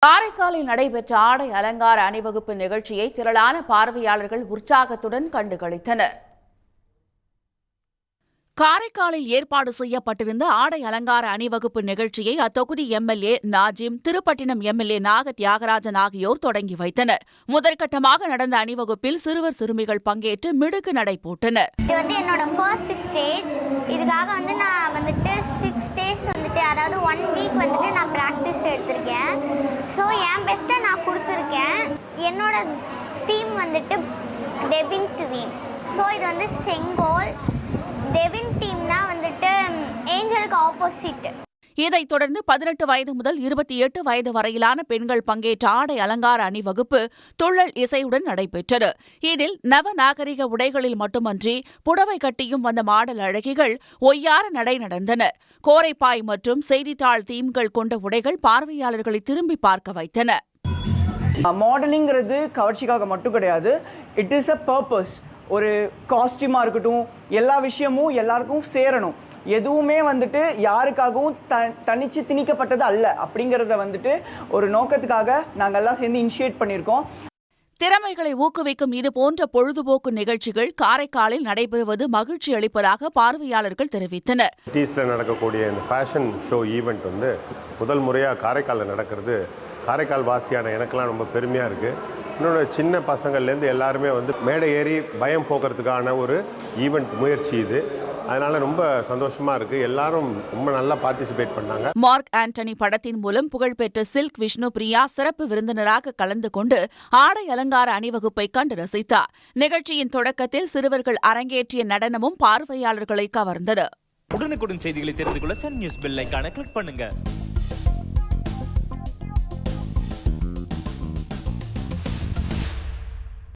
காரைக்காலில் நடைபெற்ற ஆடை அலங்கார அணிவகுப்பு நிகழ்ச்சியை திரளான பார்வையாளர்கள் உற்சாகத்துடன் கண்டுகளித்தனர். காரைக்காலில் ஏற்பாடு செய்யப்பட்டிருந்த ஆடை அலங்கார அணிவகுப்பு நிகழ்ச்சியை அத்தொகுதி எம்எல்ஏ நாஜிம், திருப்பட்டினம் எம்எல்ஏ நாக தியாகராஜன் ஆகியோர் தொடங்கி வைத்தனர். முதற்கட்டமாக நடந்த அணிவகுப்பில் சிறுவர் சிறுமிகள் பங்கேற்று மிடுக்கு நடை போட்டனர். இது என்னோட ஃபர்ஸ்ட் ஸ்டேஜ். இதுக்காக நான் 6 days அதாவது 1 week நான் பிராக்டிஸ் எடுத்திருக்கேன். ஸோ என் பெஸ்ட்டை நான் கொடுத்துருக்கேன். என்னோட தீம் டெவின் தீம். ஸோ இது செங்கோல். டெவின் டீம்னா ஏஞ்சலுக்கு ஆப்போசிட். இதைத் தொடர்ந்து 18 வயது முதல் 28 வயது வரையிலான பெண்கள் பங்கேற்ற ஆடை அலங்கார அணிவகுப்பு துள்ளல் இசையுடன் நடைபெற்றது. இதில் நவநாகரிக உடைகளில் மட்டுமன்றி புடவை கட்டியும் வந்த மாடல் அழகிகள் ஒய்யார நடை நடந்தனர். கோரைப்பாய் மற்றும் செய்தித்தாள் தீம்கள் கொண்ட உடைகள் பார்வையாளர்களை திரும்பி பார்க்க வைத்தன. மாடலிங்கிறது கவர்ச்சிக்காக மட்டும் கிடையாது. It is a purpose. ஒரு காஸ்டியூமாக இருக்கட்டும், எல்லா விஷயமும் எல்லாருக்கும் சேரணும். எதுவுமே யாருக்காகவும் தனிச்சு திணிக்கப்பட்டது அல்ல. அப்படிங்கிறத ஒரு நோக்கத்துக்காக நாங்கள் எல்லாம் சேர்ந்து இனிஷியேட் பண்ணியிருக்கோம். திறமைகளை ஊக்குவிக்கும் இதுபோன்ற பொழுதுபோக்கு நிகழ்ச்சிகள் காரைக்காலில் நடைபெறுவது மகிழ்ச்சி அளிப்பதாக பார்வையாளர்கள் தெரிவித்தனர். சிட்டிஸில் நடக்கக்கூடிய இந்த ஃபேஷன் ஷோ ஈவெண்ட் முதல் முறையாக காரைக்காலில் நடக்கிறது காரைக்கால் வாசியான எனக்கெல்லாம் ரொம்ப பெருமையாக இருக்குது. இன்னொன்று, சின்ன பசங்கள்லேருந்து எல்லாருமே மேடை ஏறி பயம் போக்குறதுக்கான ஒரு ஈவெண்ட் முயற்சி இது. அதனால ரொம்ப சந்தோஷமா இருக்கு. எல்லாரும் ரொம்ப நல்லா பார்ட்டிசிபேட் பண்ணாங்க. மார்க் ஆண்டனி படத்தின் மூலம் புகழ்பெற்ற சில்க் விஷ்ணு பிரியா சிறப்பு விருந்தினராக கலந்து கொண்டு ஆடை அலங்கார அணிவகுப்பை கண்டு ரசித்தார். நிகழ்ச்சியின் தொடக்கத்தில் சிறுவர்கள் அரங்கேற்றிய நடனமும் பார்வையாளர்களை கவர்ந்தது. உடனுக்குடன் செய்திகளை தெரிந்து கொள்ள சன் நியூஸ் பெல் ஐகானை கிளிக் பண்ணுங்க.